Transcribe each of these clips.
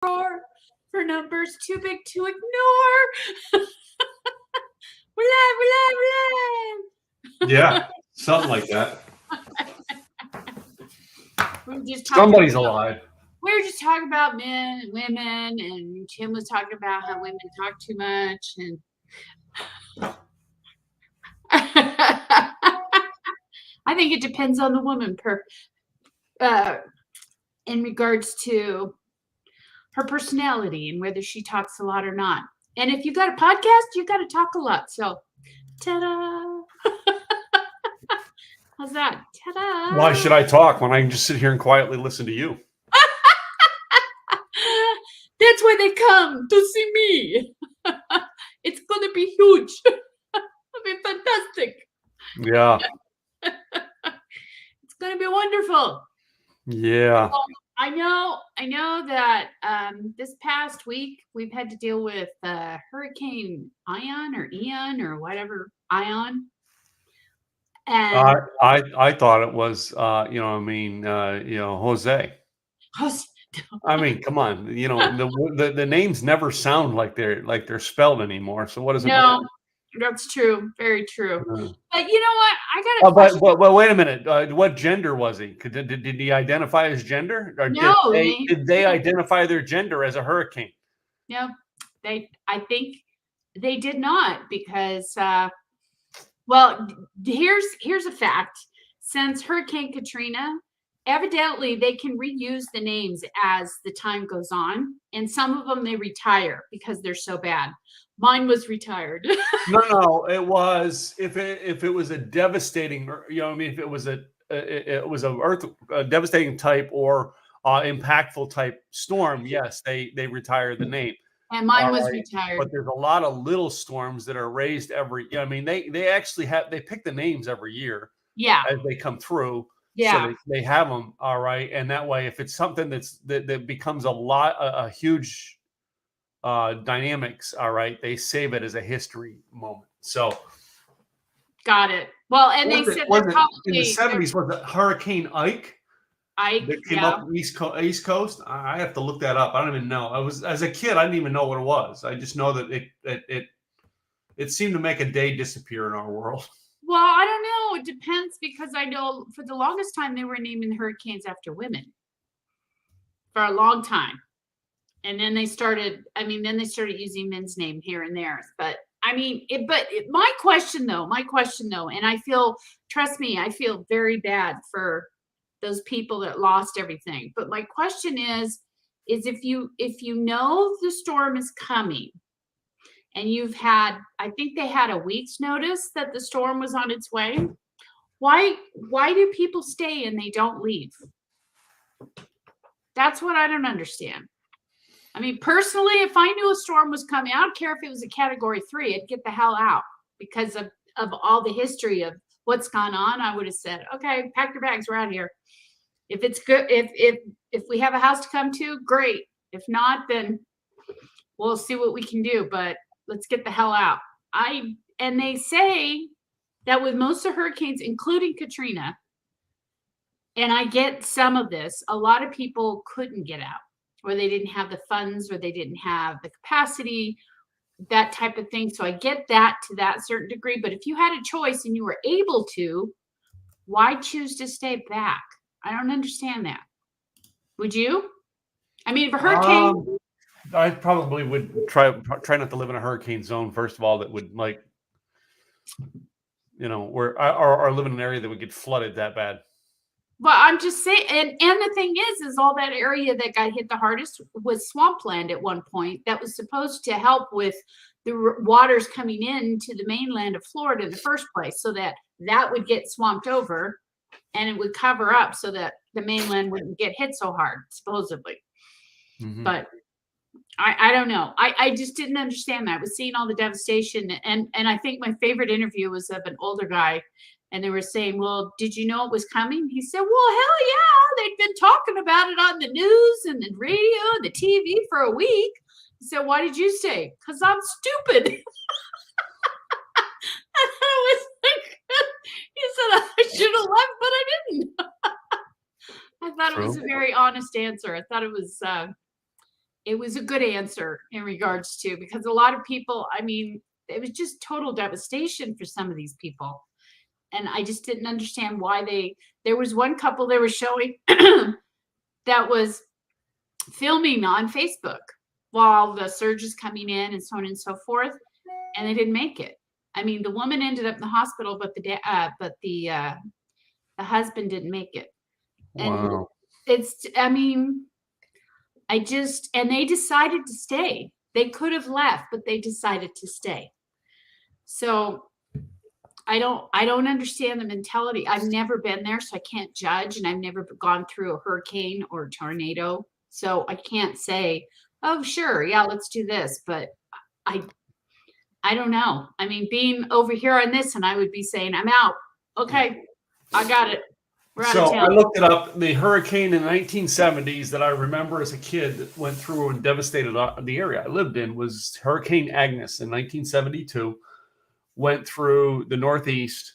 roar for numbers too big to ignore. We're live. Yeah, something like that. We were just Somebody's alive. We were just talking about men and women, and Tim was talking about how women talk too much, and I think it depends on the woman in regards to her personality and whether she talks a lot or not. And if you got a podcast, you got to talk a lot. So, ta-da! How's that? Ta-da! Why should I talk when I can just sit here and quietly listen to you? That's why they come to see me. It's going to be huge. It'll be fantastic. Yeah. It's going to be wonderful. Yeah. Well, I know that this past week we've had to deal with Hurricane Ian or whatever, Ion. And I thought it was Jose. I mean, come on, the names never sound like they're spelled anymore. So what does it matter? That's true. Very true. Mm. But you know what? I got a question. But wait a minute. What gender was he? Did he identify his gender? Or no. Did they identify their gender as a hurricane? No, I think they did not because, well, here's a fact. Since Hurricane Katrina, evidently they can reuse the names as the time goes on, and some of them they retire because they're so bad. Mine was retired. No, it was if it was a devastating, if it was a devastating type or impactful type storm, yes, they retire the name. And mine was retired. But there's a lot of little storms that are raised every. I mean, they actually they pick the names every year. Yeah, as they come through. Yeah, so they have them. All right, and that way, if it's something that becomes a huge dynamics, all right, they save it as a history moment. So got it. Well, and they said in the 70s was it Hurricane Ike that came up East Coast. I have to look that up. I don't even know. As a kid, I didn't even know what it was. I just know that it seemed to make a day disappear in our world. Well, I don't know. It depends because I know for the longest time they were naming hurricanes after women for a long time. And then they started using men's name here and there. But I mean, my question though, and I feel, trust me, I feel very bad for those people that lost everything. But my question is if you know the storm is coming and I think they had a week's notice that the storm was on its way, why do people stay and they don't leave? That's what I don't understand. I mean, personally, if I knew a storm was coming, I don't care if it was a Category 3, I'd get the hell out because of all the history of what's gone on. I would have said, okay, pack your bags, we're out of here. If it's good, if we have a house to come to, great. If not, then we'll see what we can do, but let's get the hell out. And they say that with most of hurricanes, including Katrina, and I get some of this, a lot of people couldn't get out, or they didn't have the funds, or they didn't have the capacity, that type of thing. So I get that to that certain degree. But if you had a choice and you were able to, why choose to stay back? I don't understand that. Would you? I mean, if a hurricane... I probably would try not to live in a hurricane zone, first of all, that would or live in an area that would get flooded that bad. Well, I'm just saying, and the thing is all that area that got hit the hardest was swampland at one point that was supposed to help with the waters coming into the mainland of Florida in the first place, so that would get swamped over and it would cover up so that the mainland wouldn't get hit so hard, supposedly. Mm-hmm. But I don't know. I just didn't understand that. I was seeing all the devastation, and I think my favorite interview was of an older guy. And they were saying, well, did you know it was coming? He said, well, hell yeah. They'd been talking about it on the news and the radio and the TV for a week. He said, why did you stay? Because I'm stupid. And I was like, he said, I should have left, but I didn't. I thought it was a very honest answer. I thought it was it was a good answer in regards to, because a lot of people, I mean, it was just total devastation for some of these people. And I just didn't understand why there was one couple they were showing that was filming on Facebook while the surge is coming in and so on and so forth, and they didn't make it. I mean, the woman ended up in the hospital, but the husband didn't make it. Wow. And I mean, and they decided to stay. They could have left, but they decided to stay. So I don't understand the mentality. I've never been there, so I can't judge, and I've never gone through a hurricane or a tornado. So I can't say, oh, sure, yeah, let's do this. But I don't know. I mean, being over here on this, and I would be saying, I'm out. Okay, I got it. We're out of town. I looked it up. The hurricane in the 1970s that I remember as a kid that went through and devastated the area I lived in was Hurricane Agnes in 1972. Went through the Northeast.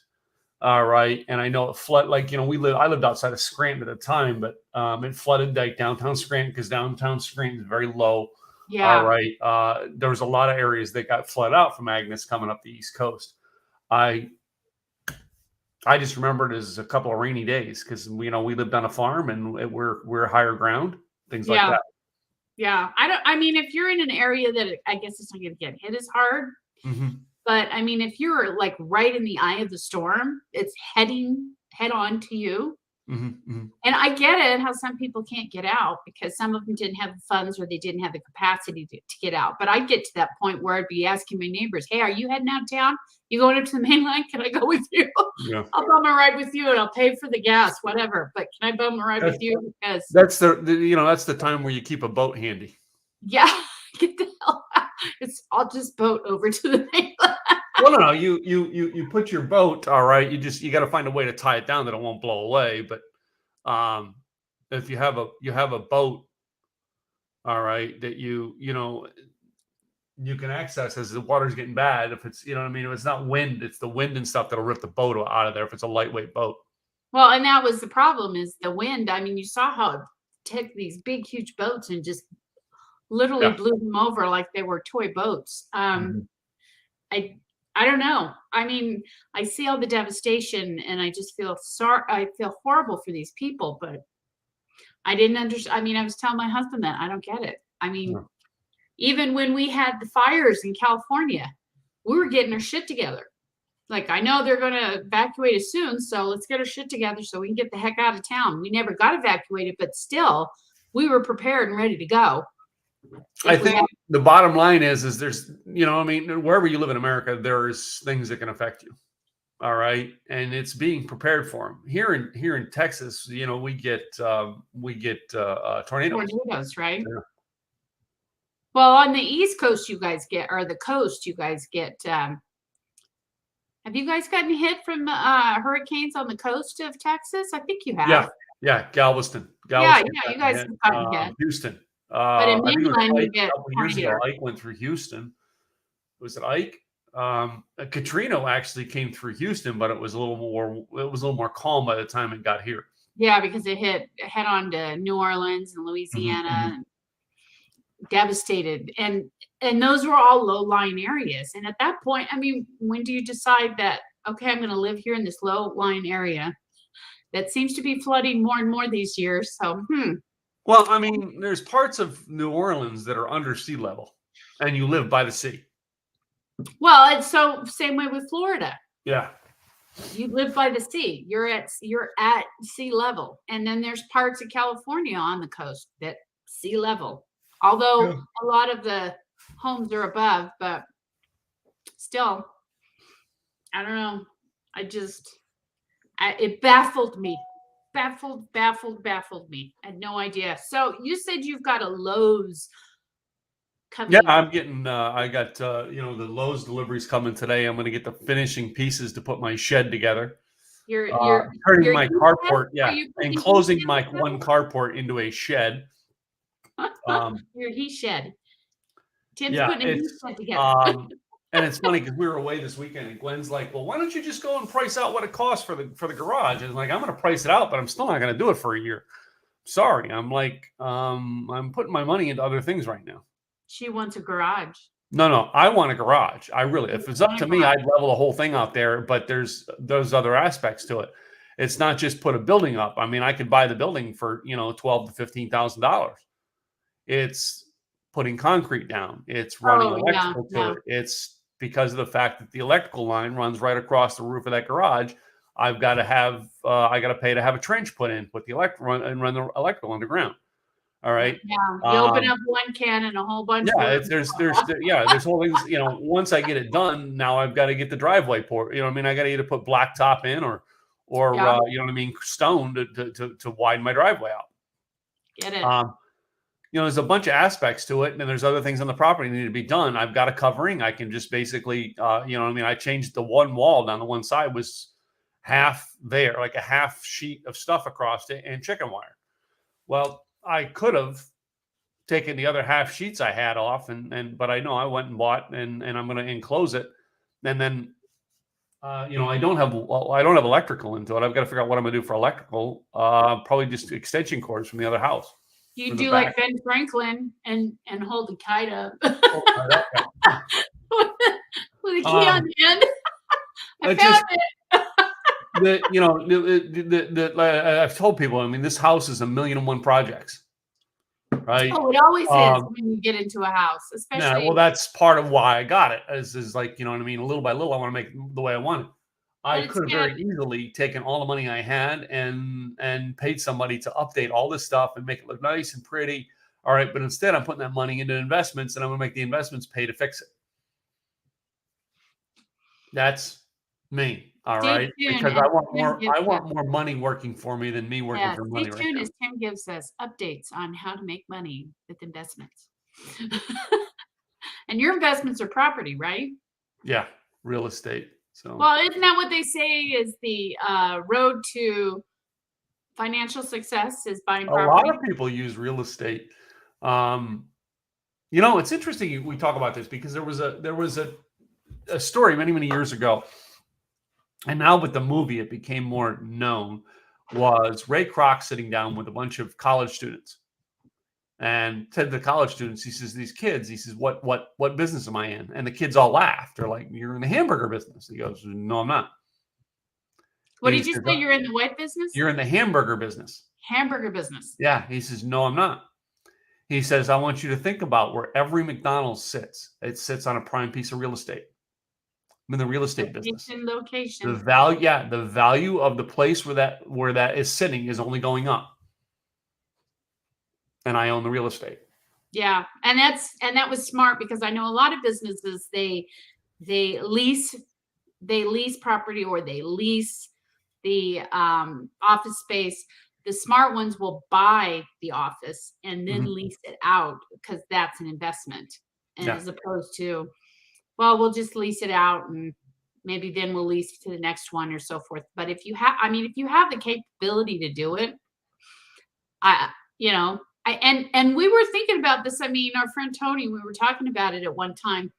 All right. And I know it flooded, like, I lived outside of Scranton at the time, but it flooded like downtown Scranton because downtown Scranton is very low. Yeah. All right. There was a lot of areas that got flooded out from Agnes coming up the East Coast. I just remember it as a couple of rainy days because, we lived on a farm and we're higher ground, things like that. Yeah. I mean, if you're in an area that I guess it's not going to get hit as hard. Mm-hmm. But I mean, if you're like right in the eye of the storm, it's head on to you. Mm-hmm, mm-hmm. And I get it how some people can't get out because some of them didn't have the funds or they didn't have the capacity to get out. But I'd get to that point where I'd be asking my neighbors, hey, are you heading out of town? You going up to the mainland? Can I go with you? Yeah. I'll bum a ride with you and I'll pay for the gas, whatever. But can I bum a ride with you? Because that's that's the time where you keep a boat handy. Yeah, get the hell out. I'll just boat over to the mainland. Well, no, you put your boat, all right. You got to find a way to tie it down that it won't blow away. But if you have a boat, all right, that you can access as the water's getting bad. If it's if it's not wind, it's the wind and stuff that'll rip the boat out of there. If it's a lightweight boat. Well, and that was the problem is the wind. I mean, you saw how it took these big, huge boats and just literally blew them over like they were toy boats. I don't know. I mean, I see all the devastation and I just feel sorry. I feel horrible for these people, but I didn't understand. I mean, I was telling my husband that I don't get it. I mean, even when we had the fires in California, we were getting our shit together. Like, I know they're going to evacuate us soon, so let's get our shit together so we can get the heck out of town. We never got evacuated, but still, we were prepared and ready to go. I think the bottom line is there's, wherever you live in America, there's things that can affect you. All right. And it's being prepared for them here in Texas. We get tornadoes. Tornadoes, right? Yeah. Well, on the East Coast, you guys get, or the coast, you guys get, have you guys gotten hit from hurricanes on the coast of Texas? I think you have. Yeah. Galveston. Yeah, you guys have gotten hit. Houston. But in mainland, you get years ago, Ike went through Houston. Was it Ike? Katrina actually came through Houston, but it was a little more calm by the time it got here. Yeah, because it hit head on to New Orleans and Louisiana, and devastated, and those were all low-lying areas. And at that point, I mean, when do you decide that okay, I'm going to live here in this low-lying area that seems to be flooding more and more these years? So, Well, I mean, there's parts of New Orleans that are under sea level, and you live by the sea. Well, it's so same way with Florida. Yeah. You live by the sea. You're at sea level. And then there's parts of California on the coast that sea level. Although a lot of the homes are above, but still, I don't know. It baffled me. Baffled me. I had no idea. So you said you've got a Lowe's coming. Yeah, I'm getting, I got, the Lowe's deliveries coming today. I'm going to get the finishing pieces to put my shed together. You're turning my carport, and closing my one carport into a shed. Your he shed. Tim's putting a he shed together. And it's funny because we were away this weekend, and Gwen's like, "Well, why don't you just go and price out what it costs for the garage?" And like, I'm going to price it out, but I'm still not going to do it for a year. sorry. I'm like, I'm putting my money into other things right now. She wants a garage. No, I want a garage. I really, if it's up to me, I'd level the whole thing out there, but there's those other aspects to it. It's not just put a building up. I mean, I could buy the building for, $12,000 to $15,000. It's putting concrete down. It's running electrical to it. It's because of the fact that the electrical line runs right across the roof of that garage. I've got to have, I got to pay to have a trench put in, put the run the electrical underground. All right. Yeah. You open up one can and a whole bunch. Yeah. There's whole things, once I get it done, now I've got to get the driveway poured. I mean, I got to either put blacktop in or stone to widen my driveway out. Get it. There's a bunch of aspects to it, and then there's other things on the property that need to be done. I've got a covering. I can just basically, I changed the one wall down the one side was half there, like a half sheet of stuff across it and chicken wire. Well, I could have taken the other half sheets I had off, but I know I went and bought, and I'm going to enclose it, and then. I don't have electrical into it. I've got to figure out what I'm going to do for electrical. Probably just extension cords from the other house. You do like Ben Franklin and hold the kite up with a key on the end. I found it. I've told people. I mean, this house is 1,000,001 projects, right? Oh, it always is when you get into a house, especially. Yeah, well, that's part of why I got it. Is like, what I mean? Little by little, I want to make it the way I want it. I could have very easily taken all the money I had and paid somebody to update all this stuff and make it look nice and pretty. All right, but instead, I'm putting that money into investments, and I'm going to make the investments pay to fix it. That's me. All right, because I want more money working for me than me working for money. Stay tuned as Tim gives us updates on how to make money with investments. And your investments are property, right? Yeah, real estate. So, well, isn't that what they say is the road to financial success is buying property? A lot of people use real estate. It's interesting we talk about this because there was a story many years ago. And now with the movie, it became more known, was Ray Kroc sitting down with a bunch of college students and said to the college students, he says, these kids, he says, what business am I in? And the kids all laughed. They're like, you're in the hamburger business. He goes, no, I'm not. What did you say? You're in the what business? You're in the hamburger business. Hamburger business. Yeah. He says, no, I'm not. He says, I want you to think about where every McDonald's sits. It sits on a prime piece of real estate. I'm in the real estate business. Location. The value of the place where that is sitting is only going up. And I own the real estate. Yeah, and that was smart because I know a lot of businesses they lease property or they lease the office space. The smart ones will buy the office and then lease it out because that's an investment, and as opposed to, well, we'll just lease it out and maybe then we'll lease to the next one or so forth. But if you have the capability to do it, and we were thinking about this. I mean, our friend Tony, we were talking about it at one time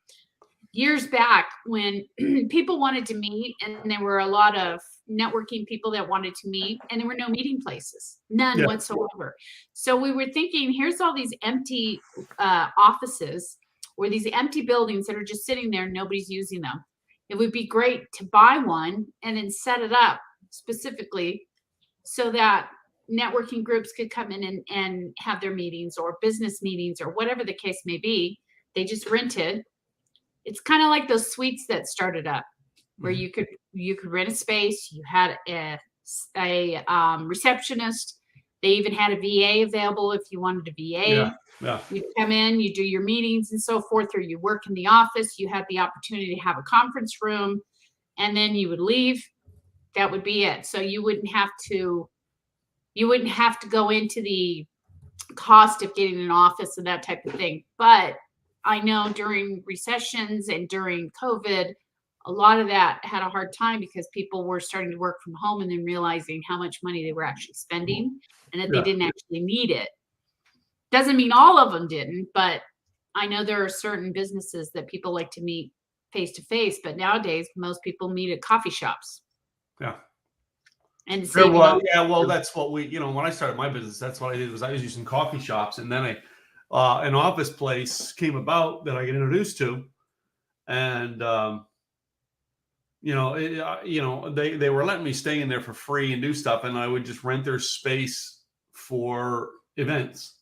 years back when people wanted to meet, and there were a lot of networking people that wanted to meet, and there were no meeting places, none whatsoever. So we were thinking, here's all these empty offices or these empty buildings that are just sitting there and nobody's using them. It would be great to buy one and then set it up specifically so that networking groups could come in and have their meetings or business meetings or whatever the case may be. They just rented. It's kind of like those suites that started up where you could rent a space. You had a receptionist. They even had a VA available if you wanted a VA. Yeah. You come in, you do your meetings and so forth, or you work in the office. You had the opportunity to have a conference room, and then you would leave. That would be it. So you wouldn't have to go into the cost of getting an office and that type of thing. But I know during recessions and during COVID, a lot of that had a hard time because people were starting to work from home and then realizing how much money they were actually spending and that they didn't actually need it. Doesn't mean all of them didn't, but I know there are certain businesses that people like to meet face to face, but nowadays most people meet at coffee shops. Yeah. And there was, yeah. Well, that's what we, when I started my business, that's what I did was I was using coffee shops, and then an office place came about that I got introduced to, and they were letting me stay in there for free and do stuff, and I would just rent their space for events.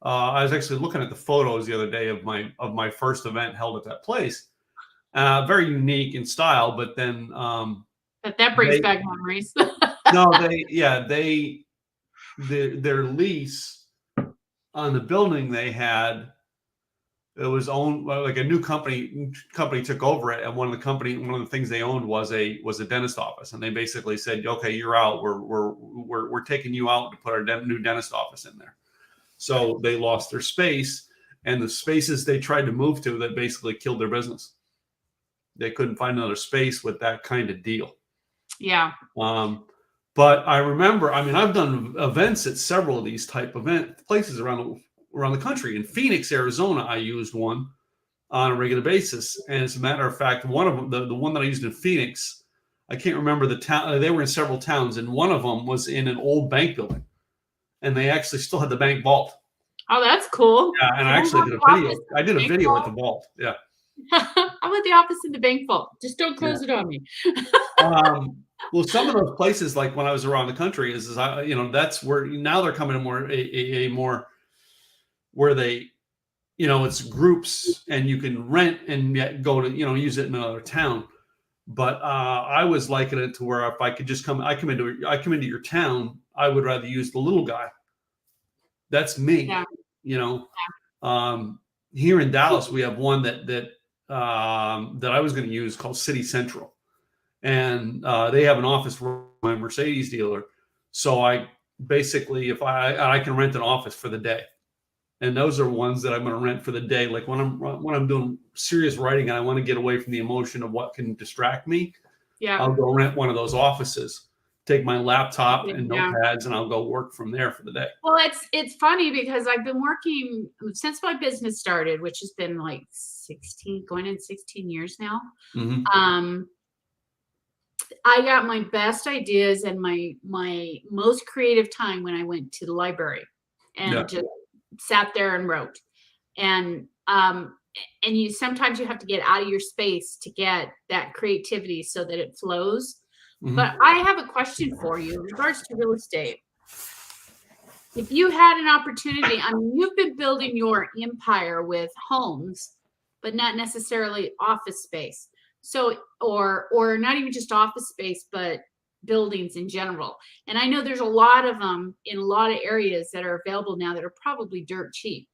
I was actually looking at the photos the other day of my first event held at that place. Very unique in style, but then but that brings back memories. No, their lease on the building they had, it was owned like a new company took over it, and one of the things they owned was a dentist office, and they basically said, okay, you're out, we're taking you out to put our new dentist office in there. So they lost their space, and the spaces they tried to move to, that basically killed their business. They couldn't find another space with that kind of deal. Yeah. But I remember, I've done events at several of these type event places around the country. In Phoenix, Arizona, I used one on a regular basis. And as a matter of fact, one of them, the one that I used in Phoenix, I can't remember the town. They were in several towns, and one of them was in an old bank building, and they actually still had the bank vault. Oh, that's cool. Yeah, and I actually did a video. I did a video at the vault. Yeah. I want the office in the bank vault. Just don't close it on me. Well, some of those places, like when I was around the country, that's where now they're coming to more where they, it's groups, and you can rent and yet go to, use it in another town. But I was liking it to where if I could just come into your town, I would rather use the little guy. That's me. Yeah. Here in Dallas, we have one that I was going to use called City Central. And they have an office for my Mercedes dealer. So I basically, if I can rent an office for the day, and those are ones that I'm going to rent for the day. Like when I'm doing serious writing and I want to get away from the emotion of what can distract me, I'll go rent one of those offices, take my laptop and notepads, and I'll go work from there for the day. Well, it's funny because I've been working since my business started, which has been like 16 years now. Mm-hmm. I got my best ideas and my most creative time when I went to the library and just sat there and wrote. And sometimes you have to get out of your space to get that creativity so that it flows. Mm-hmm. But I have a question for you in regards to real estate. If you had an opportunity, you've been building your empire with homes, but not necessarily office space. So, or not even just office space, but buildings in general. And I know there's a lot of them in a lot of areas that are available now that are probably dirt cheap.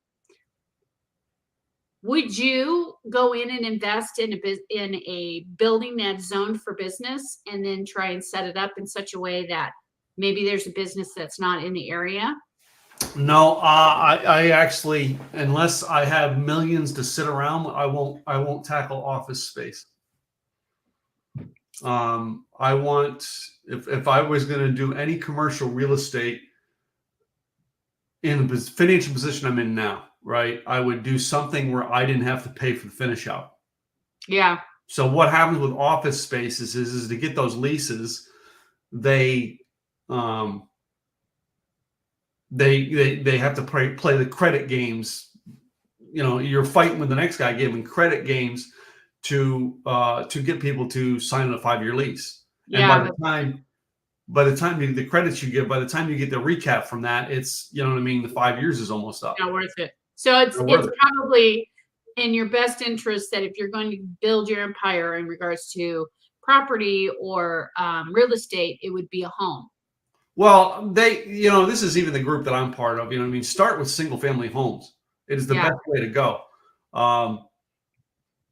Would you go in and invest in a building that's zoned for business and then try and set it up in such a way that maybe there's a business that's not in the area? No, I actually, unless I have millions to sit around, I won't tackle office space. I want, if I was going to do any commercial real estate in the financial position I'm in now, right, I would do something where I didn't have to pay for the finish out. Yeah. So what happens with office spaces is to get those leases, they have to play the credit games. You're fighting with the next guy, giving credit games to get people to sign a 5-year lease. Yeah. And by the time the credits you give, by the time you get the recap from that, it's, the 5 years is almost up. Not worth it. So it's probably in your best interest that if you're going to build your empire in regards to property or real estate, it would be a home. Well, this is even the group that I'm part of. Start with single family homes. It is the best way to go.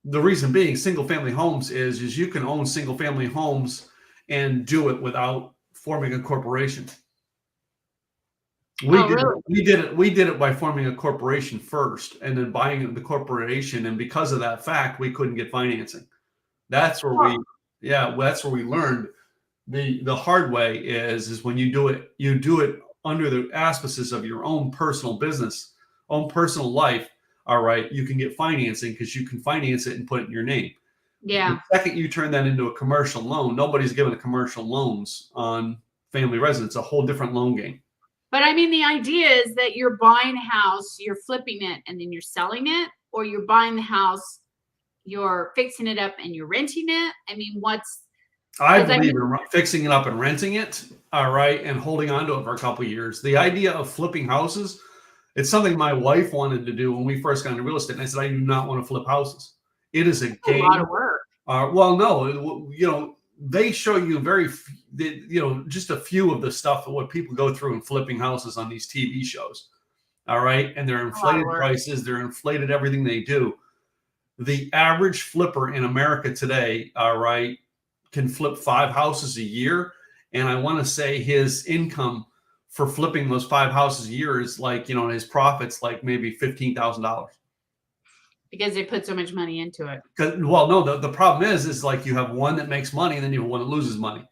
The reason being, single family homes is you can own single family homes and do it without forming a corporation. We did it by forming a corporation first and then buying the corporation. And because of that fact, we couldn't get financing. That's where we learned the hard way is when you do it under the auspices of your own personal business, own personal life. All right, you can get financing because you can finance it and put it in your name. Yeah. The second you turn that into a commercial loan, nobody's giving commercial loans on family residence, a whole different loan game. But I mean, the idea is that you're buying a house, you're flipping it, and then you're selling it, or you're buying the house, you're fixing it up, and you're renting it. I mean, I believe in fixing it up and renting it, all right, and holding on to it for a couple of years. The idea of flipping houses, it's something my wife wanted to do when we first got into real estate, and I said, I do not want to flip houses. It is a game. A lot of work. Well, no, they show you just a few of the stuff of what people go through in flipping houses on these TV shows. All right. And they're inflated prices. They're inflated everything they do. The average flipper in America today, all right, can flip 5 houses a year. And I want to say his income for flipping those 5 houses a year is like, his profits like maybe $15,000. Because they put so much money into it. Well, no, the problem is like you have one that makes money and then you have one that loses money.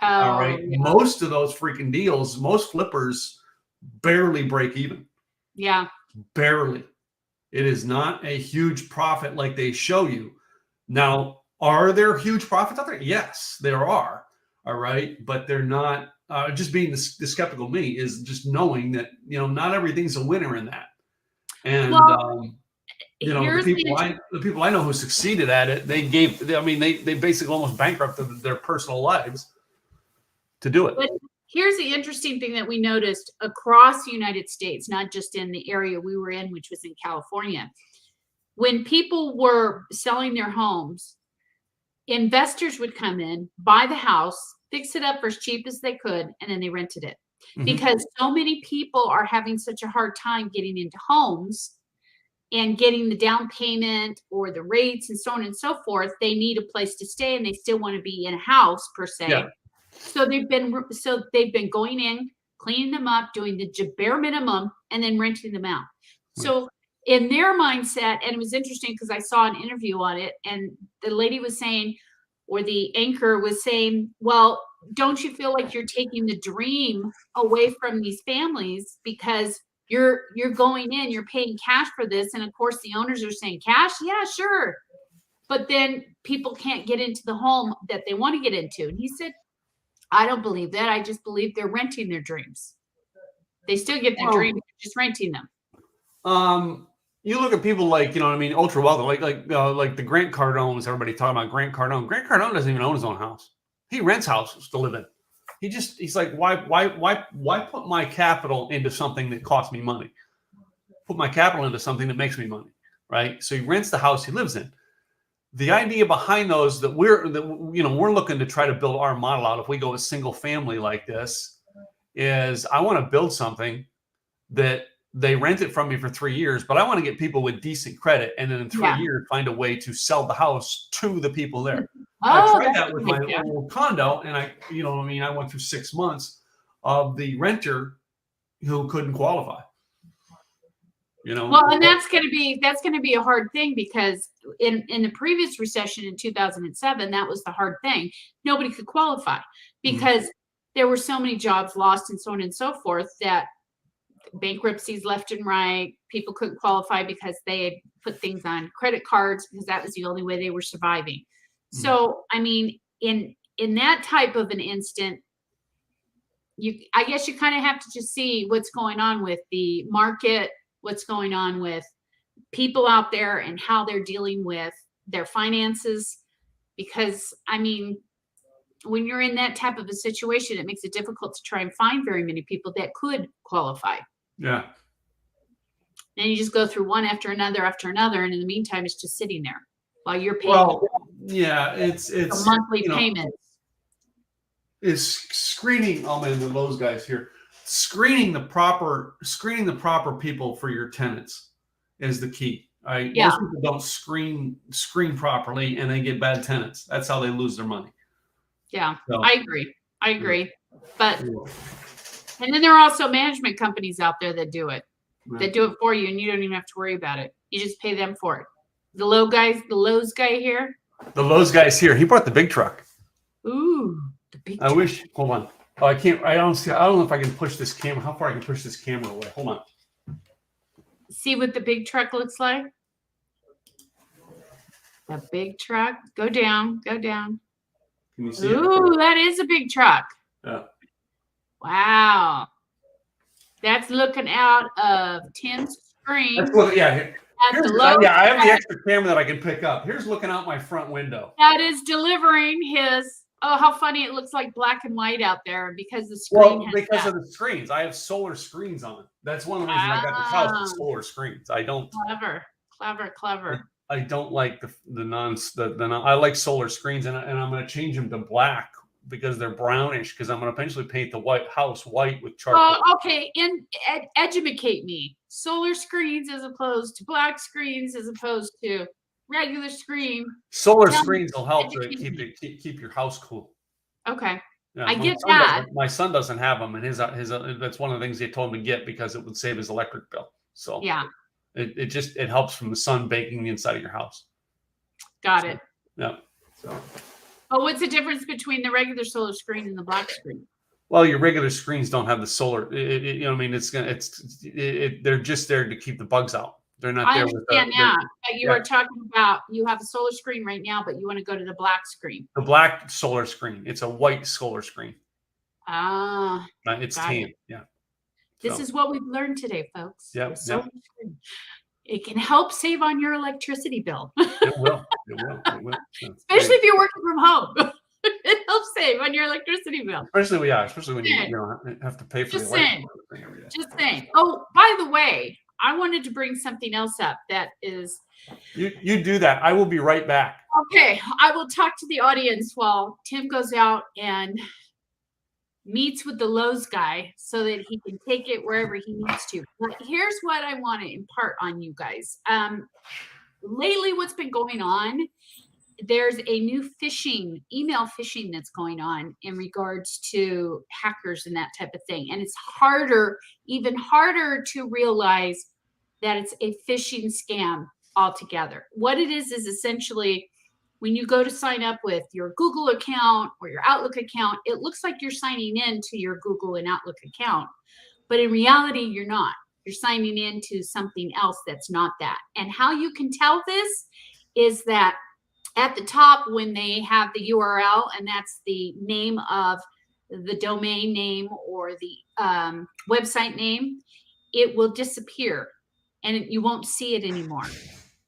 Oh, all right. Yeah. Most of those freaking deals, most flippers barely break even. Yeah. Barely. It is not a huge profit like they show you. Now, are there huge profits out there? Yes, there are. All right. But they're not. Just being the skeptical me is just knowing that, not everything's a winner in that. And, the people I know who succeeded at it, they basically almost bankrupted their personal lives to do it. But here's the interesting thing that we noticed across the United States, not just in the area we were in, which was in California. When people were selling their homes, investors would come in, buy the house, fix it up for as cheap as they could, and then they rented it. Mm-hmm. Because so many people are having such a hard time getting into homes and getting the down payment or the rates and so on and so forth. They need a place to stay and they still want to be in a house per se. Yeah. So they've been going in, cleaning them up, doing the bare minimum, and then renting them out. So in their mindset, and it was interesting because I saw an interview on it, and the lady was saying, or the anchor was saying, well, don't you feel like you're taking the dream away from these families because you're going in, you're paying cash for this. And of course the owners are saying cash. Yeah, sure. But then people can't get into the home that they want to get into. And he said, I don't believe that. I just believe they're renting their dreams. They still get their dreams, just renting them. You look at people like, ultra wealthy, like the Grant Cardones, everybody talking about Grant Cardone. Grant Cardone doesn't even own his own house. He rents houses to live in. He's like, why put my capital into something that costs me money? Put my capital into something that makes me money, right? So he rents the house he lives in. The idea behind those that we're looking to try to build our model out if we go a single family like this is I want to build something that they rent it from me for 3 years, but I want to get people with decent credit and then in 3 years find a way to sell the house to the people there. I tried that with my old condo, and I went through 6 months of the renter who couldn't qualify. Well, and that's going to be a hard thing because in the previous recession in 2007, that was the hard thing. Nobody could qualify because there were so many jobs lost and so on and so forth that bankruptcies left and right. People couldn't qualify because they had put things on credit cards because that was the only way they were surviving. So, I mean, in that type of an instant, I guess you kind of have to just see what's going on with the market, what's going on with people out there and how they're dealing with their finances. Because, I mean, when you're in that type of a situation, it makes it difficult to try and find very many people that could qualify. Yeah. And you just go through one after another. And in the meantime, it's just sitting there while you're paying. Well, yeah, it's a monthly payment. Is screening. Oh man, those guys here. Screening the proper people for your tenants is the key. Right? Yeah. Most people don't screen properly, and they get bad tenants. That's how they lose their money. Yeah, so, I agree. But and then there are also management companies out there that do it. That do it for you, and you don't even have to worry about it. You just pay them for it. The Lowe's guy here. The Lowe's guy's here. He brought the big truck. Ooh, the big truck. Hold on. Oh, I can't. I don't know if I can push this camera. How far I can push this camera away? Hold on. See what the big truck looks like. The big truck. Go down. Can you see it? Ooh, that is a big truck. Yeah. Wow. That's looking out of Tim's screen. That's what, yeah. At the low I have the extra camera that I can pick up. Here's looking out my front window. That is delivering his. Oh, how funny it looks like black and white out there because the screen. Well, because of the screens, I have solar screens on. That's one of the reasons I got the house with solar screens. I don't. Clever. I don't like the non. I like solar screens, and I'm going to change them to black because they're brownish. Because I'm going to eventually paint the house white with charcoal. Oh, okay. Educate me. Solar screens as opposed to black screens as opposed to regular screen. Solar screens will help to keep your house cool. Okay. Yeah, I get that. My son doesn't have them, and his that's one of the things they told him to get because it would save his electric bill. So yeah, it helps from the sun baking the inside of your house. Got it. Yeah. So. Oh, what's the difference between the regular solar screen and the black screen? Well, your regular screens don't have the solar. You know what I mean? They're just there to keep the bugs out. They're not there. I understand that. But you are talking about you have a solar screen right now, but you want to go to the black screen. The black solar screen. It's a white solar screen. Ah. It's tan. Yeah. This is what we've learned today, folks. Yeah. It can help save on your electricity bill. It will. Especially if you're working from home. It helps save on your electricity bill. Especially when you have to pay for the electricity thing every day. Just saying. Oh, by the way, I wanted to bring something else up that is. You do that. I will be right back. Okay. I will talk to the audience while Tim goes out and meets with the Lowe's guy so that he can take it wherever he needs to. But here's what I want to impart on you guys. Lately, what's been going on, there's a new email phishing that's going on in regards to hackers and that type of thing. And it's even harder to realize that it's a phishing scam altogether. What it is essentially when you go to sign up with your Google account or your Outlook account, it looks like you're signing in to your Google and Outlook account. But in reality, you're not. You're signing into something else that's not that. And how you can tell this is that at the top, when they have the URL, and that's the name of the domain name or the website name, it will disappear and you won't see it anymore.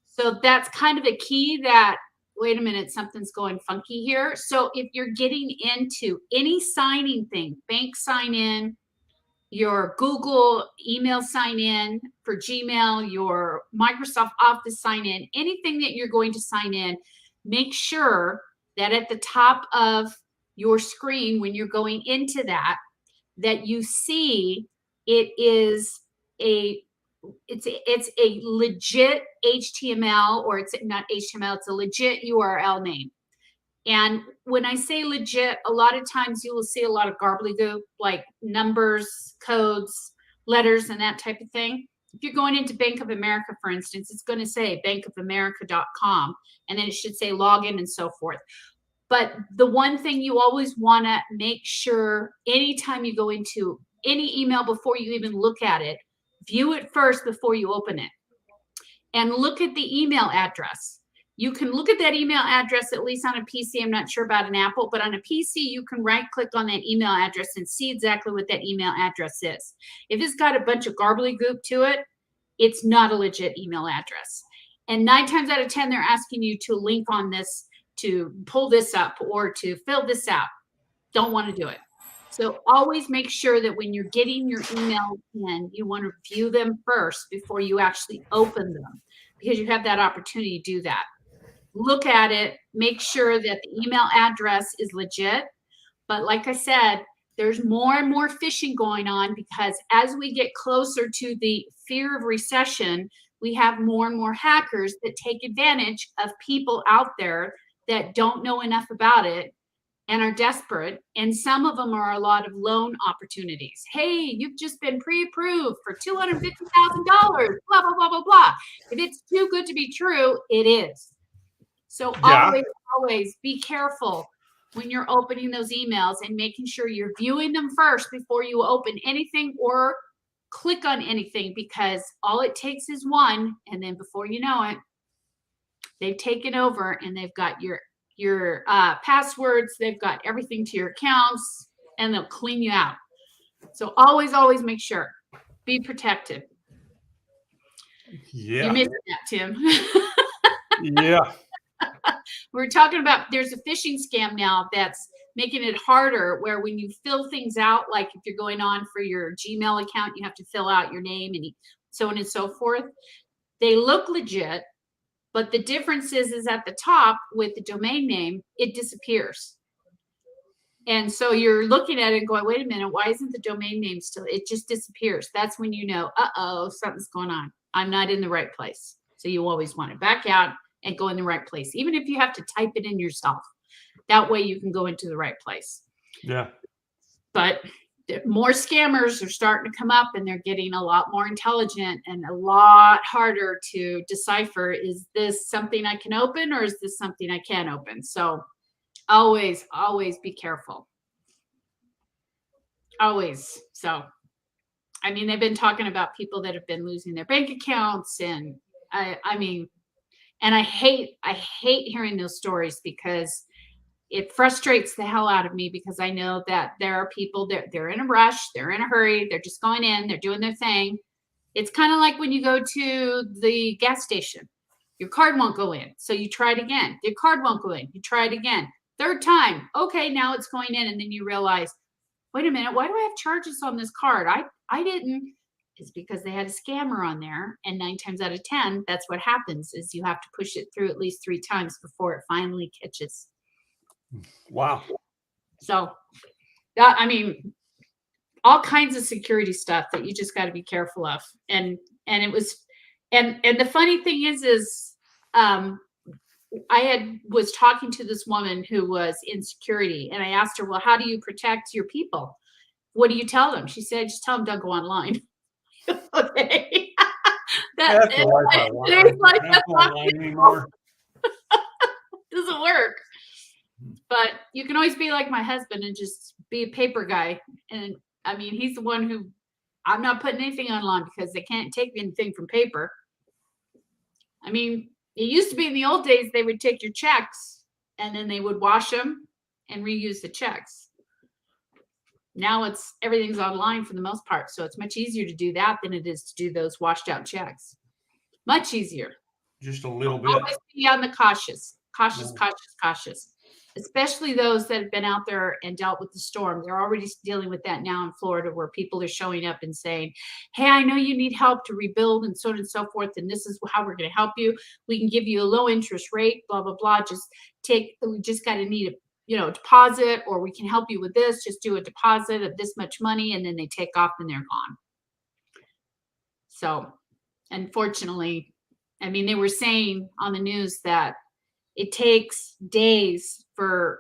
So that's kind of a key that, wait a minute, something's going funky here. So if you're getting into any signing thing, bank sign in, your Google email sign in for Gmail, your Microsoft Office sign in, anything that you're going to sign in, make sure that at the top of your screen, when you're going into that you see it's a legit HTML, or it's not HTML, it's a legit URL name. And when I say legit, a lot of times you will see a lot of gobbledygook, like numbers, codes, letters, and that type of thing. If you're going into Bank of America, for instance, it's going to say bankofamerica.com, and then it should say login and so forth. But the one thing you always want to make sure anytime you go into any email, before you even look at it, view it first before you open it. And look at the email address. You can look at that email address, at least on a PC. I'm not sure about an Apple, but on a PC, you can right-click on that email address and see exactly what that email address is. If it's got a bunch of gobbledygook to it, it's not a legit email address. And 9 times out of 10, they're asking you to link on this, to pull this up, or to fill this out. Don't want to do it. So always make sure that when you're getting your emails in, you want to view them first before you actually open them, because you have that opportunity to do that. Look at it, make sure that the email address is legit. But like I said, there's more and more phishing going on, because as we get closer to the fear of recession, we have more and more hackers that take advantage of people out there that don't know enough about it and are desperate. And some of them are a lot of loan opportunities. Hey, you've just been pre-approved for $250,000, blah, blah, blah, blah, blah. If it's too good to be true, it is. So always be careful when you're opening those emails and making sure you're viewing them first before you open anything or click on anything, because all it takes is one, and then before you know it, they've taken over and they've got your passwords, they've got everything to your accounts, and they'll clean you out. So always make sure. Be protected. Yeah. You missed that, Tim. Yeah. We're talking about, there's a phishing scam now that's making it harder, where when you fill things out, like if you're going on for your Gmail account, you have to fill out your name and so on and so forth. They look legit, but the difference is at the top with the domain name, it disappears. And so you're looking at it and going, wait a minute, why isn't the domain name still? It just disappears. That's when you know, uh-oh, something's going on. I'm not in the right place. So you always want to back out and go in the right place, even if you have to type it in yourself. That way you can go into the right place. Yeah. But more scammers are starting to come up, and they're getting a lot more intelligent and a lot harder to decipher. Is this something I can open, or is this something I can't open? So always be careful. Always. So, I mean, they've been talking about people that have been losing their bank accounts, and I mean, and I hate hearing those stories, because it frustrates the hell out of me, because I know that there are people that they're in a rush, they're in a hurry, they're just going in, they're doing their thing. It's kind of like when you go to the gas station, your card won't go in, so you try it again. Your card won't go in, you try it again. Third time, okay, now it's going in, and then you realize, wait a minute, why do I have charges on this card? I didn't. It's because they had a scammer on there, and 9 times out of 10, that's what happens, is you have to push it through at least 3 times before it finally catches. Wow. So that, I mean, all kinds of security stuff that you just got to be careful of. And it was, and the funny thing is I was talking to this woman who was in security, and I asked her, well, how do you protect your people? What do you tell them? She said, just tell them don't go online. Okay. That's the life I want. I don't go online anymore. Doesn't work. But you can always be like my husband and just be a paper guy. And I mean, he's the one who, I'm not putting anything online, because they can't take anything from paper. I mean, it used to be in the old days, they would take your checks and then they would wash them and reuse the checks. Now everything's online for the most part. So it's much easier to do that than it is to do those washed out checks. Much easier. Just a little bit. Always be on the cautious. Especially those that have been out there and dealt with the storm. They're already dealing with that now in Florida, where people are showing up and saying, hey, I know you need help to rebuild and so on and so forth, and this is how we're going to help you. We can give you a low interest rate, blah, blah, blah. We just got to need a deposit, or we can help you with this. Just do a deposit of this much money, and then they take off and they're gone. So, unfortunately, I mean, they were saying on the news that it takes days for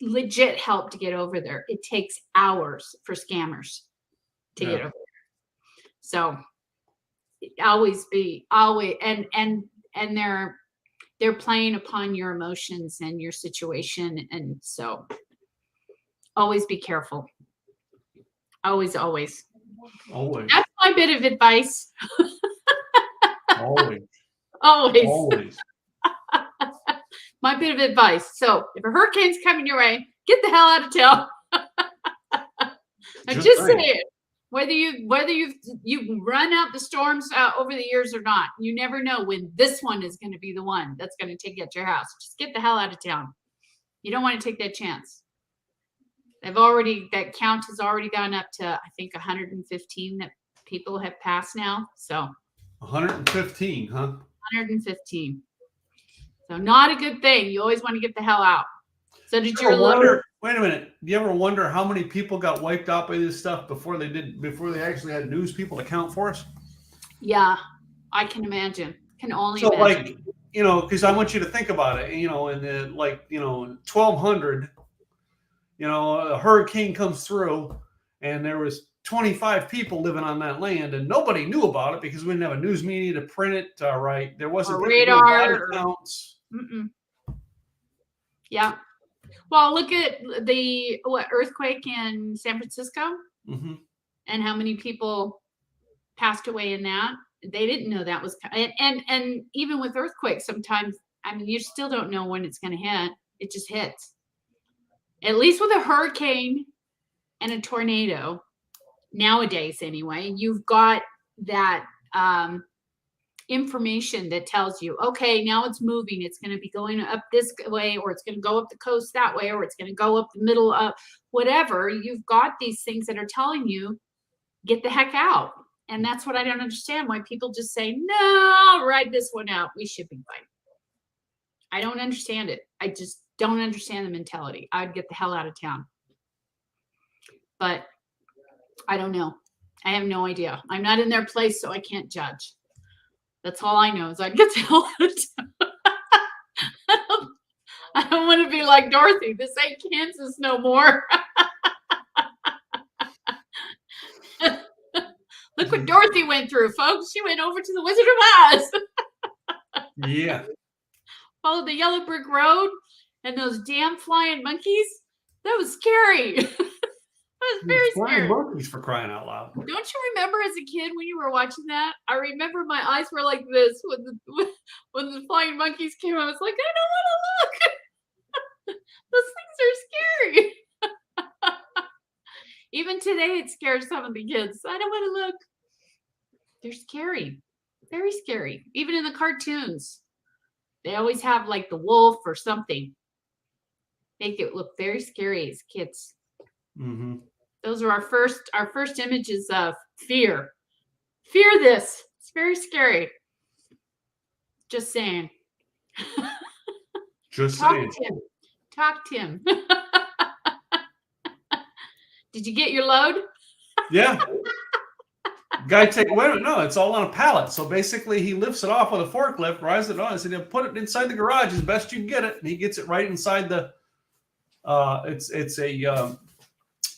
legit help to get over there. It takes hours for scammers to get over there. So always, and they're playing upon your emotions and your situation. And so always be careful. Always. Always. That's my bit of advice. Always. My bit of advice. So if a hurricane's coming your way, get the hell out of town. I'm just saying, whether you run out the storms over the years or not, you never know when this one is going to be the one that's going to take you at your house. Just get the hell out of town. You don't want to take that chance. That count has already gone up to, I think, 115 that people have passed now. So 115, huh? 115. So not a good thing. You always want to get the hell out. So did you wait a minute. Do you ever wonder how many people got wiped out by this stuff before they actually had news people to count for us? Yeah, I can imagine. Can only imagine. Like, because I want you to think about it, in the 1200, a hurricane comes through, and there was 25 people living on that land, and nobody knew about it because we didn't have a news media to print it right. There wasn't radar accounts. Yeah. Well, look at the earthquake in San Francisco, and how many people passed away in that. They didn't know that was, and even with earthquakes, sometimes, I mean, you still don't know when it's going to hit. It just hits. At least with a hurricane, and a tornado, nowadays anyway, you've got that information that tells you, okay, now it's moving. It's going to be going up this way, or it's going to go up the coast that way, or it's going to go up the middle of whatever. You've got these things that are telling you, get the heck out. And that's what I don't understand, why people just say, no, ride this one out. We should be fine. I don't understand it. I just don't understand the mentality. I'd get the hell out of town. But I don't know. I have no idea. I'm not in their place, so I can't judge. That's all I know is I'd get the hell out of town. I don't want to be like Dorothy. This ain't Kansas no more. Look what Dorothy went through, folks. She went over to the Wizard of Oz. Yeah. Followed the yellow brick road and those damn flying monkeys. That was scary. That was very scary. Monkeys, for crying out loud. Don't you remember as a kid when you were watching that? I remember my eyes were like this when the flying monkeys came. I was like, I don't want to look. Those things are scary. Even today, it scares some of the kids. I don't want to look. They're scary. Very scary. Even in the cartoons, they always have like the wolf or something. Make it look very scary as kids. Mm-hmm. Those are our first images of fear. Fear this. It's very scary. Just saying. Just Talk saying. to him. Talk to him. Did you get your load? Yeah. Guy no, it's all on a pallet. So basically he lifts it off with a forklift, rises it on, and said he'll put it inside the garage as best you can get it. And he gets it right inside the it's a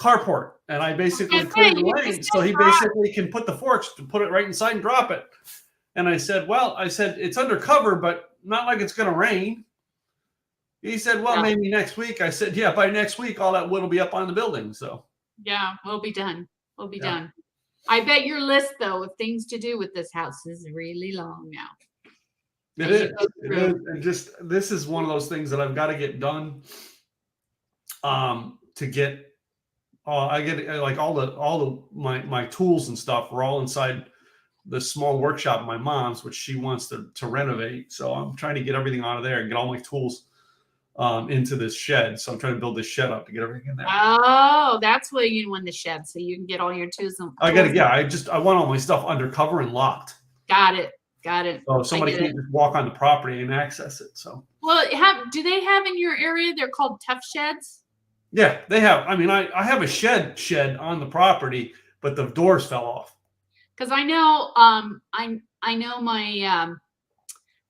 carport. And I basically cleared the lane. So he basically can put the forks to put it right inside and drop it. And I said, it's undercover, but not like it's gonna rain. He said, well, maybe next week. I said, yeah, by next week all that wood will be up on the building. So yeah, we'll be done. We'll be done. I bet your list, though, of things to do with this house is really long now. It is. It is. And just this is one of those things that I've got to get done. To get, I get like my tools and stuff are all inside the small workshop of my mom's, which she wants to renovate. So I'm trying to get everything out of there and get all my tools into this shed. So I'm trying to build this shed up to get everything in there. Oh, that's where you want the shed, so you can get all your tools. I want all my stuff undercover and locked. Got it. So somebody can't just walk on the property and access it. So well, do they have in your area? They're called tough sheds. Yeah, they have. I mean, I have a shed on the property, but the doors fell off. Because I know, I know my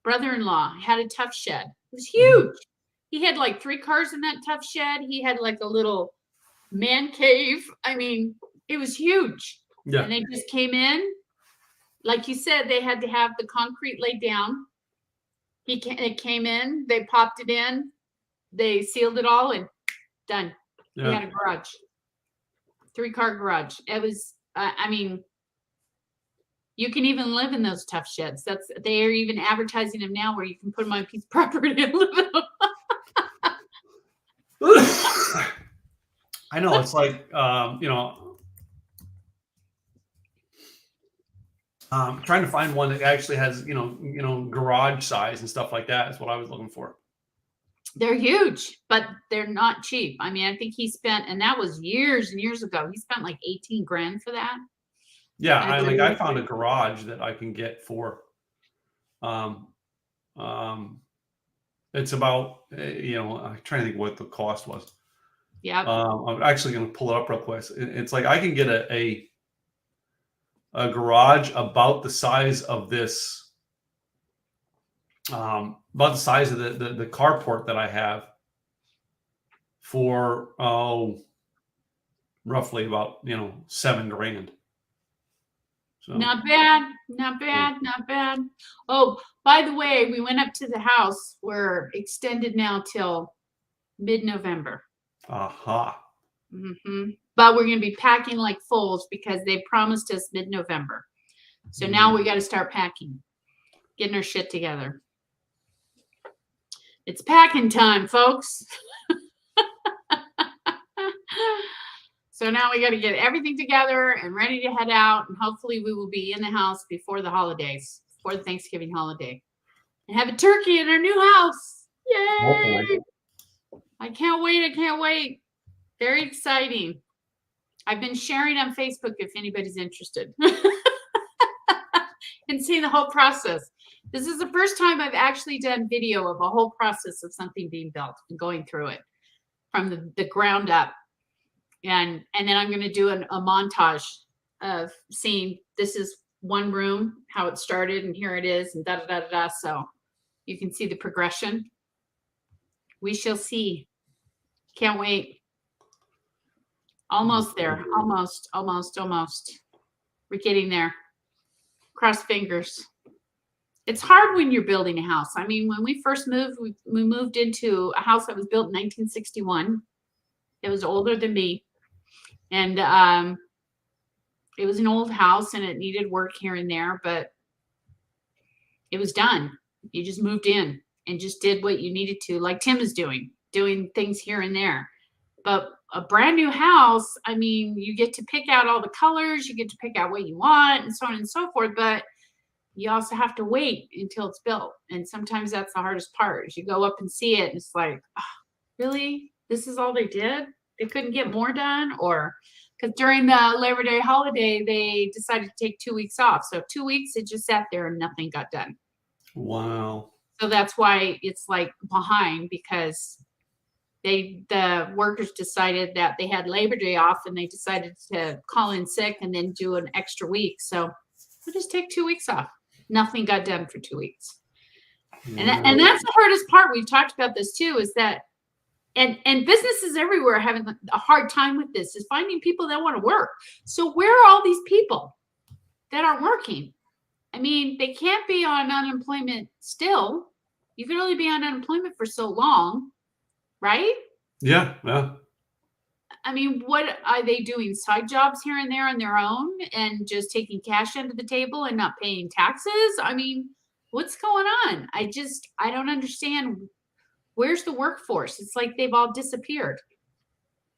brother-in-law had a tough shed. It was huge. Mm-hmm. He had like 3 cars in that tough shed. He had like a little man cave. I mean, it was huge. Yeah. And they just came in. Like you said, they had to have the concrete laid down. It came in. They popped it in. They sealed it all and done. Yeah. He had a garage. 3-car garage. It was, I mean, you can even live in those tough sheds. They are even advertising them now where you can put them on a piece of property and live in them. I know, it's like, trying to find one that actually has, garage size and stuff like that is what I was looking for. They're huge, but they're not cheap. I mean, I think he spent, and that was years and years ago, he spent like 18 grand for that. Yeah, I found a garage that I can get for, it's about, I'm trying to think what the cost was. Yeah. I'm actually going to pull it up real quick. It's like I can get a garage about the size of this, about the size of the carport that I have for, roughly about, $7 grand. So, not bad. Oh, by the way, we went up to the house. We're extended now till mid-November. Aha. Mm-hmm. But we're going to be packing like fools because they promised us mid-November. So now we got to start packing, getting our shit together. It's packing time, folks. So now we got to get everything together and ready to head out. And hopefully we will be in the house before the holidays, before the Thanksgiving holiday. And have a turkey in our new house. Yay! Hopefully. I can't wait. I can't wait. Very exciting. I've been sharing on Facebook if anybody's interested. And seeing the whole process. This is the first time I've actually done video of a whole process of something being built and going through it from the ground up. And then I'm going to do a montage of seeing this is one room, how it started, and here it is, and da da da da da. So you can see the progression. We shall see. Can't wait. Almost there. Almost. We're getting there. Cross fingers. It's hard when you're building a house. I mean, when we first moved, we moved into a house that was built in 1961. It was older than me. And it was an old house and it needed work here and there, but it was done. You just moved in and just did what you needed to, like Tim is doing things here and there. But a brand new house, I mean, you get to pick out all the colors, you get to pick out what you want and so on and so forth, but you also have to wait until it's built. And sometimes that's the hardest part is you go up and see it and it's like, oh, really? This is all they did? They couldn't get more done? Or because during the Labor Day holiday, they decided to take 2 weeks off. So 2 weeks, it just sat there and nothing got done. Wow. So that's why it's like behind because the workers decided that they had Labor Day off and they decided to call in sick and then do an extra week. So we'll just take 2 weeks off. Nothing got done for 2 weeks. And that's the hardest part. We've talked about this too, is that and businesses everywhere are having a hard time with this, is finding people that want to work. So where are all these people that aren't working? I mean, they can't be on unemployment still. You can only be on unemployment for so long, right? Yeah. I mean, what are they doing? Side jobs here and there on their own and just taking cash under the table and not paying taxes? I mean, what's going on? I don't understand. Where's the workforce? It's like they've all disappeared.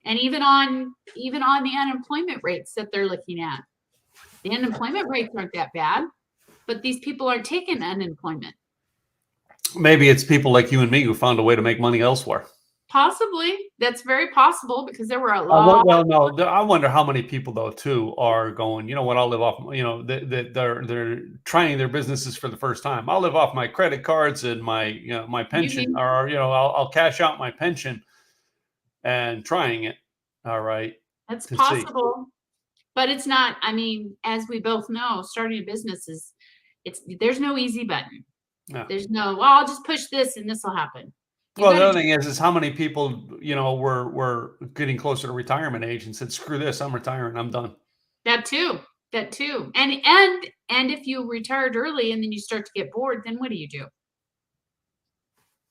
And even on the unemployment rates that they're looking at, the unemployment rates aren't that bad, but these people aren't taking unemployment. Maybe it's people like you and me who found a way to make money elsewhere. Possibly. That's very possible because there were a lot. Well, no, I wonder how many people though too are going, you know what, I'll live off, you know, they're trying their businesses for the first time. I'll live off my credit cards and my, you know, my pension, or, you know, I'll cash out my pension and trying it. All right. That's possible, but it's not. I mean, as we both know, starting a business there's no easy button. No. There's no, well, I'll just push this and this will happen. Well, the other thing is how many people, you know, were getting closer to retirement age and said, screw this, I'm retiring, I'm done. That too. And if you retired early and then you start to get bored, then what do you do?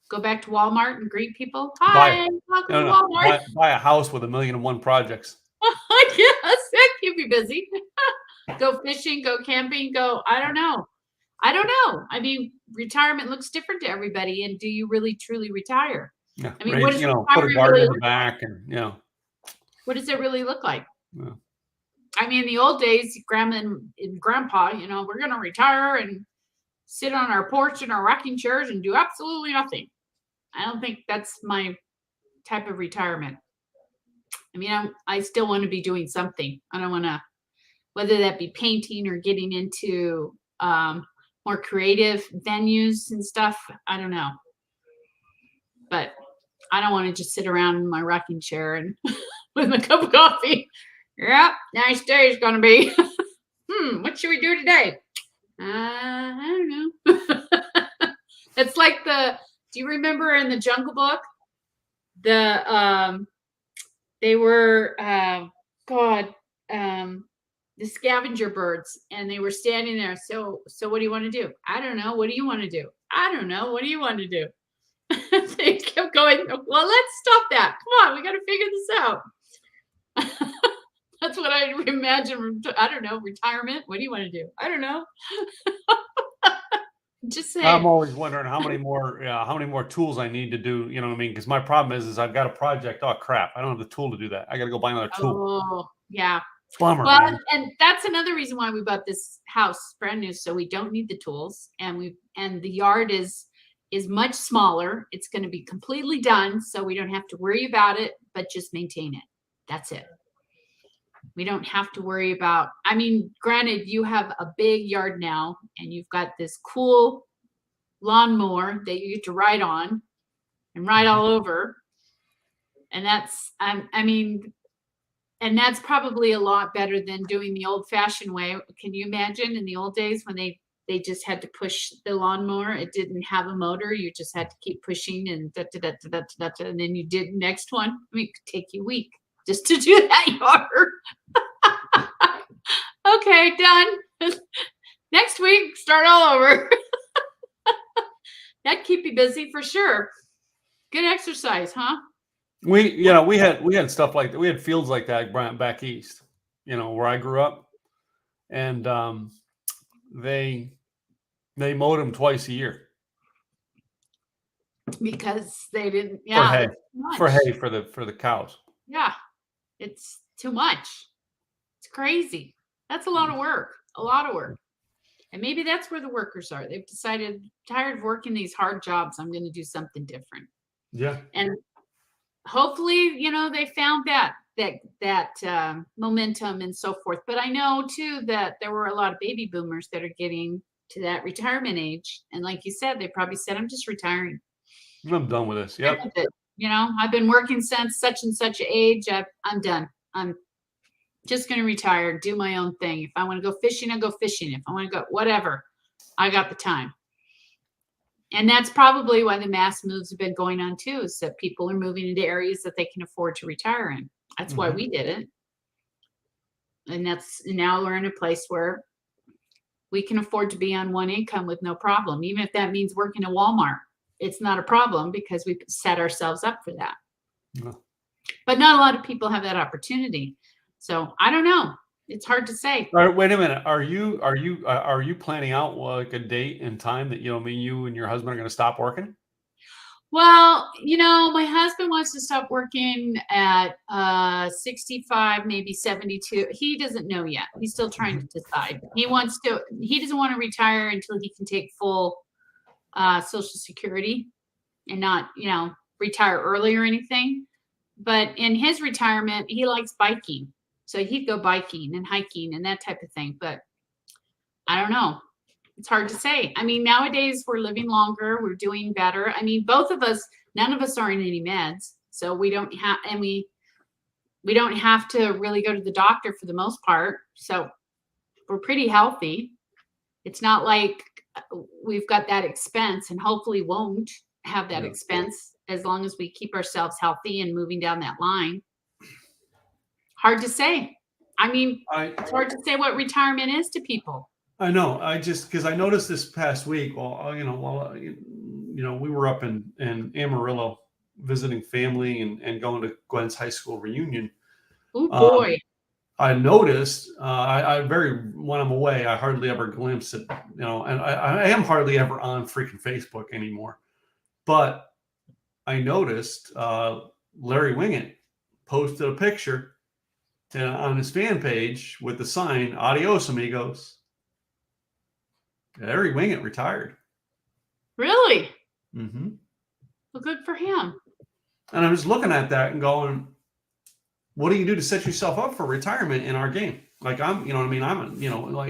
Go back to Walmart and greet people? Hi, welcome to Walmart. Buy a house with 1,000,001 projects. Yes, that keep you busy. Go fishing, go camping, I don't know. I mean, retirement looks different to everybody. And do you really truly retire? Yeah. I mean, what does put a garden in the back and, you know. What does it really look like? Yeah. I mean, in the old days, grandma and grandpa, you know, we're going to retire and sit on our porch in our rocking chairs and do absolutely nothing. I don't think that's my type of retirement. I mean, I still want to be doing something. I don't want to, whether that be painting or getting into, more creative venues and stuff. I don't know. But I don't want to just sit around in my rocking chair and with a cup of coffee. Yep, nice day is going to be. What should we do today? I don't know. It's like do you remember in the Jungle Book? They were, the scavenger birds, and they were standing there. So what do you want to do? I don't know. What do you want to do? I don't know. What do you want to do? They kept going, well, let's stop that. Come on, we got to figure this out. That's what I imagine. I don't know. Retirement. What do you want to do? I don't know. Just saying. I'm always wondering how many more tools I need to do. You know what I mean? Because my problem is I've got a project. Oh crap! I don't have the tool to do that. I got to go buy another tool. Oh, yeah. Bummer, Well, man. and that's another reason why we bought this house brand new, so we don't need the tools, and the yard is much smaller. It's going to be completely done, so we don't have to worry about it, but just maintain it. That's it. We don't have to worry about, I mean, granted, you have a big yard now, and you've got this cool lawnmower that you get to ride on and ride all over. And that's, I mean, and that's probably a lot better than doing the old fashioned way. Can you imagine in the old days when they just had to push the lawnmower? It didn't have a motor. You just had to keep pushing and and then you did the next one. I mean, it could take you a week just to do that yard. Okay, done. Next week, start all over. That'd keep you busy for sure. Good exercise, huh? We had stuff like that. We had fields like that back east, where I grew up, and they mowed them twice a year because they didn't. Yeah, for hay for the cows. Yeah, it's too much. It's crazy. That's a lot of work. A lot of work. And maybe that's where the workers are. They've decided, tired of working these hard jobs, I'm going to do something different. Yeah. And hopefully, they found that momentum and so forth. But I know too that there were a lot of baby boomers that are getting to that retirement age. And like you said, they probably said, I'm just retiring. I'm done with this. Yep. I've been working since such and such age. I'm done. I'm just going to retire, do my own thing. If I want to go fishing, I'll go fishing. If I want to go whatever, I got the time. And that's probably why the mass moves have been going on too, is that people are moving into areas that they can afford to retire in. That's why we did it. And now we're in a place where we can afford to be on one income with no problem. Even if that means working at Walmart, it's not a problem because we set ourselves up for that. Yeah. But not a lot of people have that opportunity. So I don't know. It's hard to say. All right, wait a minute. Are you planning out like a date and time that you and your husband are going to stop working? Well, my husband wants to stop working at 65, maybe 72. He doesn't know yet. He's still trying to decide. He doesn't want to retire until he can take full Social Security and not, retire early or anything. But in his retirement, he likes biking. So he'd go biking and hiking and that type of thing. But I don't know. It's hard to say. I mean, nowadays we're living longer. We're doing better. I mean, both of us, none of us are in any meds. So we don't have, and we don't have to really go to the doctor for the most part. So we're pretty healthy. It's not like we've got that expense, and hopefully won't have that expense as long as we keep ourselves healthy and moving down that line. Hard to say. I mean, it's hard to say what retirement is to people. I know. Because I noticed this past week, we were up in Amarillo visiting family and going to Gwen's high school reunion. Oh boy. I noticed, when I'm away, I hardly ever glimpse it, and I am hardly ever on freaking Facebook anymore. But I noticed Larry Wingett posted a picture on his fan page with the sign, Adios, amigos. Larry Wingett retired. Really? Mm-hmm. Well, good for him. And I was looking at that and going, what do you do to set yourself up for retirement in our game? Like I'm like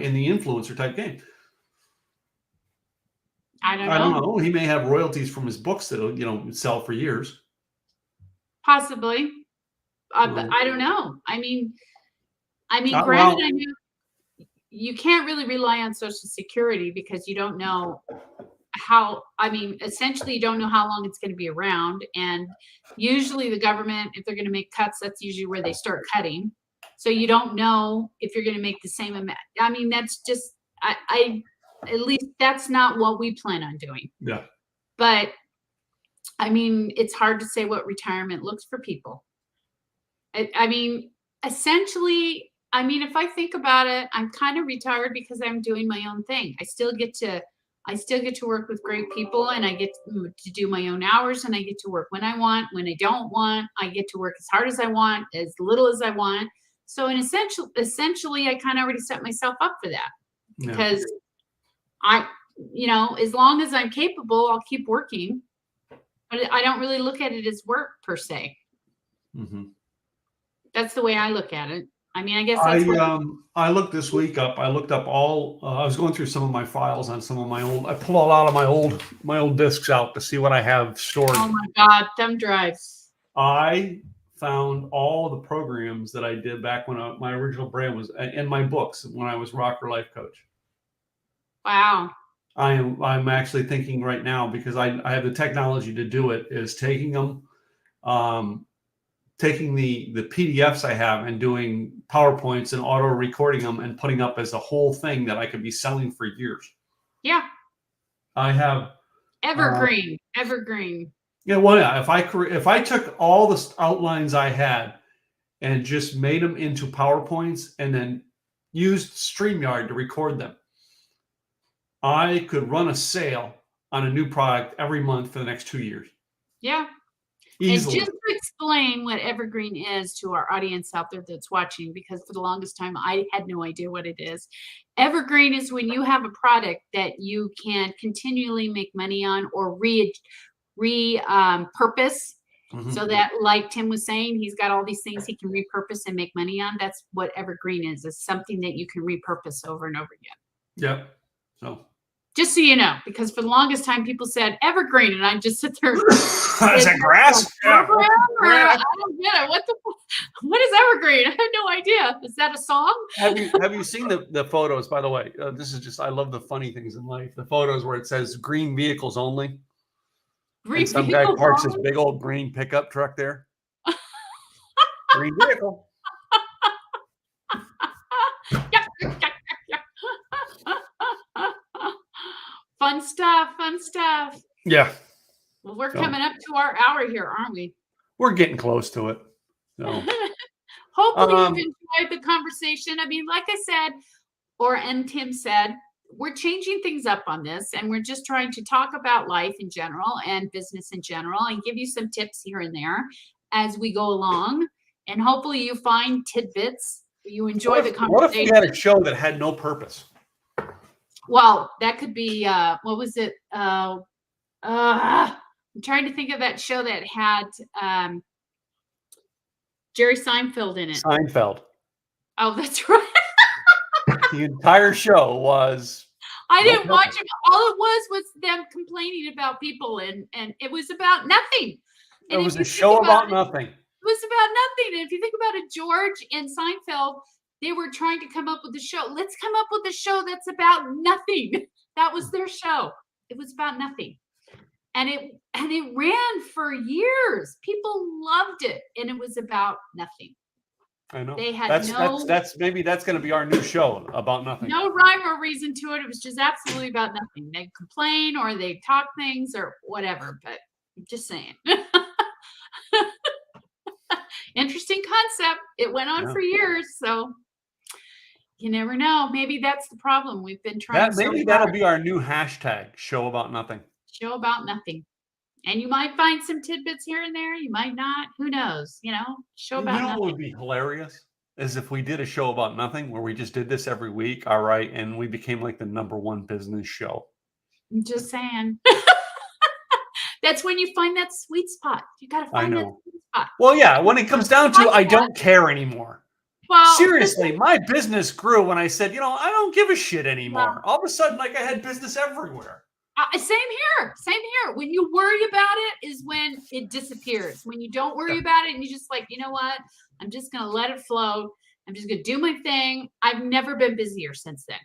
in the influencer type game. I don't know. He may have royalties from his books that'll, sell for years. Possibly. But I don't know. I mean, granted, I know you can't really rely on Social Security because you don't know essentially you don't know how long it's going to be around. And usually the government, if they're going to make cuts, that's usually where they start cutting. So you don't know if you're going to make the same amount. I mean, that's just, at least that's not what we plan on doing. Yeah. But I mean, it's hard to say what retirement looks for people. Essentially, if I think about it, I'm kind of retired because I'm doing my own thing. I still get to I still get to work with great people, and I get to do my own hours, and I get to work when I want. When I don't want, I get to work as hard as I want, as little as I want. So in essentially, I kind of already set myself up for that because as long as I'm capable, I'll keep working. But I don't really look at it as work per se. Mm-hmm. That's the way I look at it. I mean, I guess that's I looked this week up. I looked up all. I was going through some of my files on some of my old. I pulled a lot of my old discs out to see what I have stored. Oh my God, thumb drives. I found all the programs that I did back when my original brand was in my books when I was Rocker Life Coach. Wow. I'm actually thinking right now because I have the technology to do it. Is taking them. Taking the PDFs I have and doing PowerPoints and auto recording them and putting up as a whole thing that I could be selling for years. Yeah. I have Evergreen. Yeah. Well, yeah. If I took all the outlines I had and just made them into PowerPoints and then used StreamYard to record them, I could run a sale on a new product every month for the next 2 years. Yeah. Easily. And just to explain what Evergreen is to our audience out there that's watching, because for the longest time, I had no idea what it is. Evergreen is when you have a product that you can continually make money on or repurpose. Mm-hmm. So that, like Tim was saying, he's got all these things he can repurpose and make money on. That's what Evergreen is. It's something that you can repurpose over and over again. Yep. So. Just so you know, because for the longest time people said Evergreen, and I just sit there. Is that grass? I don't get it. What is Evergreen? I have no idea. Is that a song? Have you seen the photos? By the way, this is just I love the funny things in life. The photos where it says green vehicles only. And some guy parks his big old green pickup truck there. Green vehicle. Fun stuff. Yeah. Well, we're coming up to our hour here, aren't we? We're getting close to it. So. Hopefully you've enjoyed the conversation. I mean, like I said, and Tim said, we're changing things up on this, and we're just trying to talk about life in general and business in general and give you some tips here and there as we go along. And hopefully you find tidbits. You enjoy the conversation. What if we had a show that had no purpose? Well, that could be, what was it? I'm trying to think of that show that had Jerry Seinfeld in it. Seinfeld. Oh, that's right. The entire show was. I didn't watch it. All it was them complaining about people, and it was about nothing. And it was a show about nothing. It was about nothing. And if you think about it, George and Seinfeld, they were trying to come up with a show. Let's come up with a show that's about nothing. That was their show. It was about nothing. And it ran for years. People loved it. And it was about nothing. I know. They had maybe that's going to be our new show, about nothing. No rhyme or reason to it. It was just absolutely about nothing. They'd complain or they'd talk things or whatever. But I'm just saying. Interesting concept. It went on for years. So you never know. Maybe that's the problem. We've been trying. Maybe that'll be our new hashtag, show about nothing. Show about nothing. And you might find some tidbits here and there. You might not. Who knows? Show about nothing. What would be hilarious is if we did a show about nothing where we just did this every week. All right. And we became like the #1 business show. I'm just saying. That's when you find that sweet spot. You got to find that sweet spot. Well, yeah. When it comes down to I don't care anymore. Well, seriously, my business grew when I said, I don't give a shit anymore. All of a sudden, like I had business everywhere. Same here. When you worry about it is when it disappears. When you don't worry about it and you just like, you know what? I'm just going to let it flow. I'm just going to do my thing. I've never been busier since then.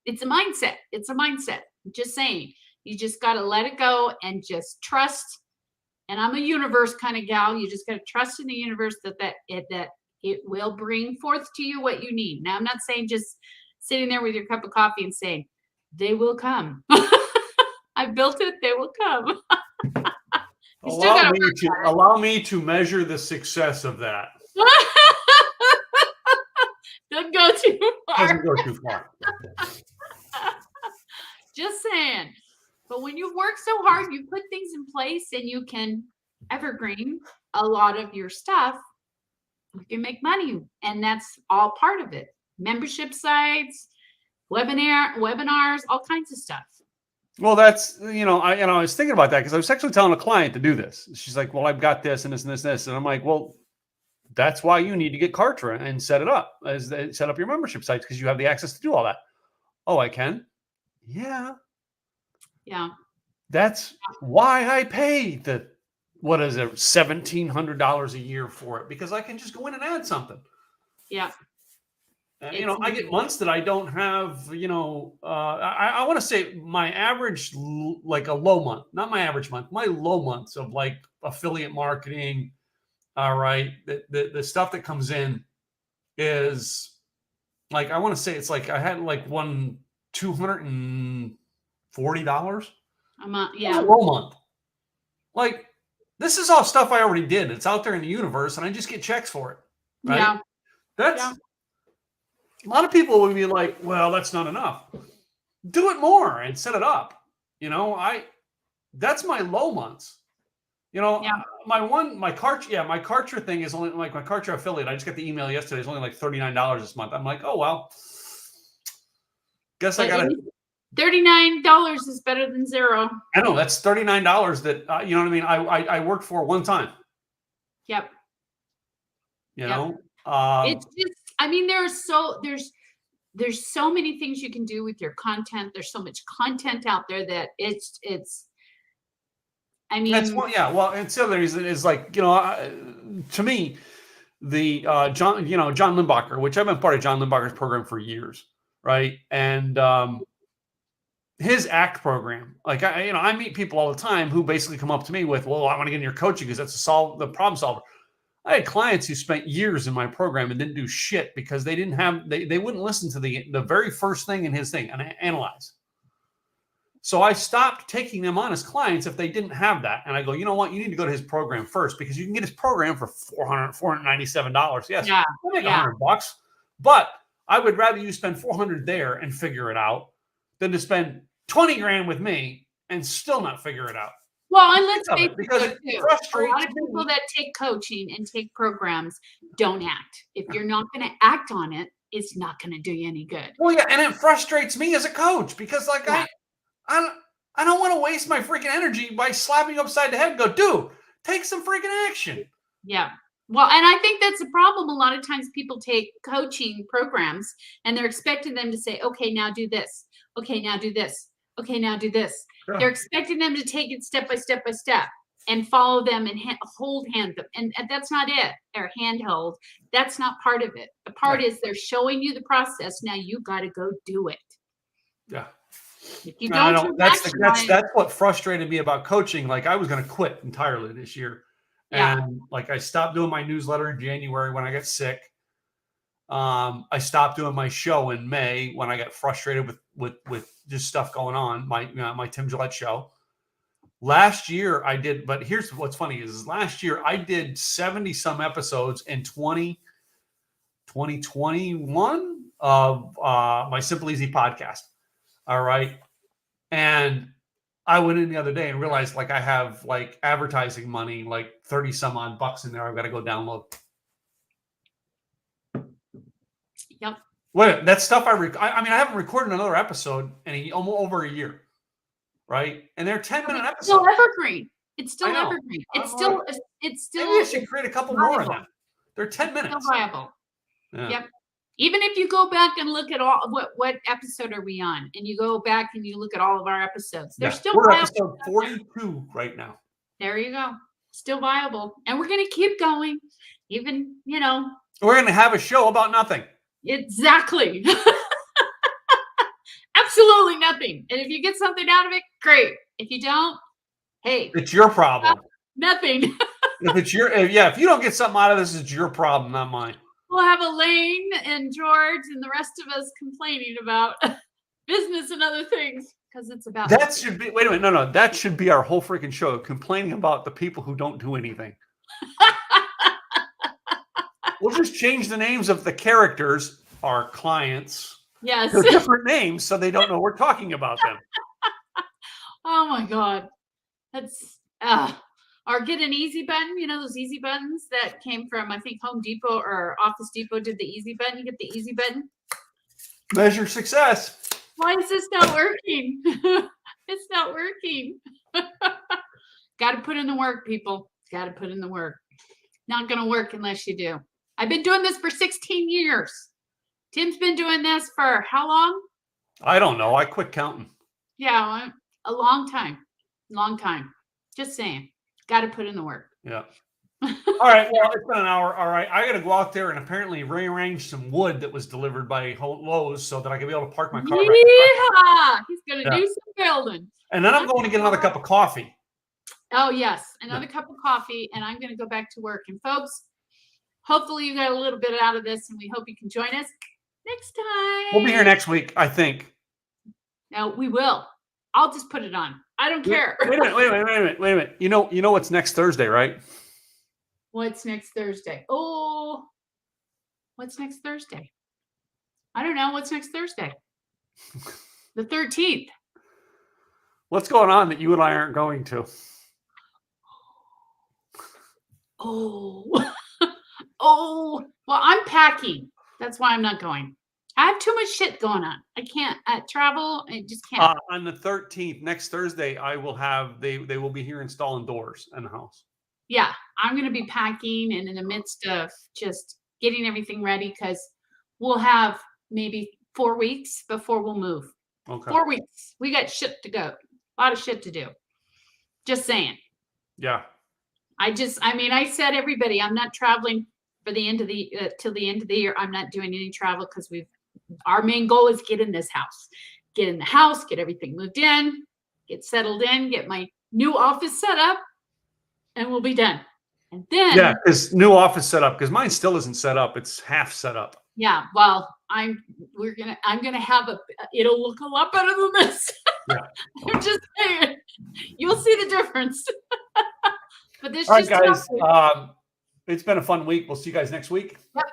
It's a mindset. I'm just saying. You just got to let it go and just trust. And I'm a universe kind of gal. You just got to trust in the universe that it will bring forth to you what you need. Now, I'm not saying just sitting there with your cup of coffee and saying, they will come. I built it. They will come. Allow me to measure the success of that. Don't go too far. Doesn't go too far. Just saying. But when you work so hard, you put things in place and you can evergreen a lot of your stuff, you can make money. And that's all part of it. Membership sites, webinars, all kinds of stuff. Well, that's, I was thinking about that because I was actually telling a client to do this. She's like, well, I've got this and this and this and this. And I'm like, well, that's why you need to get Kartra and set it up, set up your membership sites, because you have the access to do all that. Oh, I can? Yeah. Yeah. That's why I pay what is it, $1,700 a year for it, because I can just go in and add something. Yeah. I get months that I don't have, I want to say my average, like a low month, not my average month, my low months of like affiliate marketing. All right. The stuff that comes in is like, I want to say it's like, I had like $240 a month. Yeah. A low month. Like, this is all stuff I already did. It's out there in the universe and I just get checks for it. Right. Yeah. That's a lot of people would be like, well, that's not enough. Do it more and set it up. That's my low months. My Kartra thing is only like my Kartra affiliate. I just got the email yesterday. It's only like $39 this month. I'm like, oh, well, guess I got to. $39 is better than zero. I know, that's $39 that, you know what I mean? I worked for one time. Yep. It's just, I mean, there's so many things you can do with your content. There's so much content out there that it's, I mean, that's one. Yeah. Well, and the other reason is like, to me, the John Limbacher, which I've been part of John Limbacher's program for years. Right. And, his ACT program, like I meet people all the time who basically come up to me with, well, I want to get in your coaching because that's the problem solver. I had clients who spent years in my program and didn't do shit because they didn't have, they wouldn't listen to the very first thing in his thing and analyze. So I stopped taking them on as clients if they didn't have that. And I go, you know what? You need to go to his program first because you can get his program for $497. Yes. Yeah. I'll make $100, but I would rather you spend $400 there and figure it out than to spend 20 grand with me and still not figure it out. Well, and let's face it, because it frustrates a lot of people that take coaching and take programs don't act. If you're not going to act on it, it's not going to do you any good. Well, yeah, and it frustrates me as a coach because, like, I don't want to waste my freaking energy by slapping you upside the head and go, dude, take some freaking action. Yeah. Well, and I think that's a problem. A lot of times people take coaching programs and they're expecting them to say, okay, now do this. Okay, now do this. Okay, now do this. Yeah. They're expecting them to take it step by step by step and follow them and hold hand them. And that's not it. Or handhold. That's not part of it. The part is they're showing you the process. Now you got to go do it. Yeah. If you don't, that's what frustrated me about coaching. Like I was going to quit entirely this year. And like I stopped doing my newsletter in January when I got sick. I stopped doing my show in May when I got frustrated with just stuff going on, my Tim Gillette show. Last year I did, but here's what's funny is last year I did 70 some episodes in 2021 of my Simple Easy podcast. All right. And I went in the other day and realized like I have like advertising money, like 30 some odd bucks in there. I've got to go download. Yep. Wait, that stuff I haven't recorded another episode in almost over a year. Right. And they're 10-minute episodes. Still evergreen. It's still evergreen. It's still maybe I should create a couple more of them. They're 10 minutes. Still viable. Yeah. Yep. Even if you go back and look at all what episode are we on, and you go back and you look at all of our episodes, they're still we're viable. Episode 42 right now. There you go. Still viable, and we're gonna keep going. Even we're gonna have a show about nothing. Exactly. Absolutely nothing. And if you get something out of it, great. If you don't, hey, it's your problem. Nothing. if you don't get something out of this, it's your problem, not mine. We'll have Elaine and George and the rest of us complaining about business and other things because it's about that business. Should be wait a minute, no, that should be our whole freaking show, complaining about the people who don't do anything. We'll just change the names of the characters, our clients. Yes. They're different names, so they don't know we're talking about them. Oh my God. That's or get an easy button, you know, those easy buttons that came from, I think, Home Depot or Office Depot did the easy button. You get the easy button. Measure success. Why is this not working? It's not working. Got to put in the work, people. Got to put in the work. Not going to work unless you do. I've been doing this for 16 years. Tim's been doing this for how long? I don't know. I quit counting. Yeah, a long time. Long time. Just saying. Got to put in the work. Yeah. All right. Well, it's been an hour. All right. I got to go out there and apparently rearrange some wood that was delivered by Lowe's so that I can be able to park my car. Yeah. He's going to do some building. And then I'm going to get another cup of coffee. Oh, yes. Another cup of coffee. And I'm going to go back to work. And folks, hopefully you got a little bit out of this and we hope you can join us next time. We'll be here next week, I think. No, we will. I'll just put it on. I don't care. Wait a minute. You know what's next Thursday, right? What's next Thursday? Oh, what's next Thursday? I don't know. What's next Thursday? The 13th. What's going on that you and I aren't going to? Oh, well, I'm packing. That's why I'm not going. I have too much shit going on. I can't travel. I just can't. On the 13th, next Thursday, I will have, they will be here installing doors in the house. Yeah, I'm going to be packing and in the midst of just getting everything ready because we'll have maybe 4 weeks before we'll move. Okay. 4 weeks. We got shit to go. A lot of shit to do. Just saying. Yeah. I said everybody, I'm not traveling for the end of the till the end of the year. I'm not doing any travel because our main goal is get in this house, get in the house, get everything moved in, get settled in, get my new office set up, and we'll be done. And then this new office set up because mine still isn't set up. It's half set up. Yeah, well, I'm gonna have it'll look a lot better than this. Yeah. I'm just saying, you'll see the difference. But this all right, guys. It's been a fun week. We'll see you guys next week. Yep.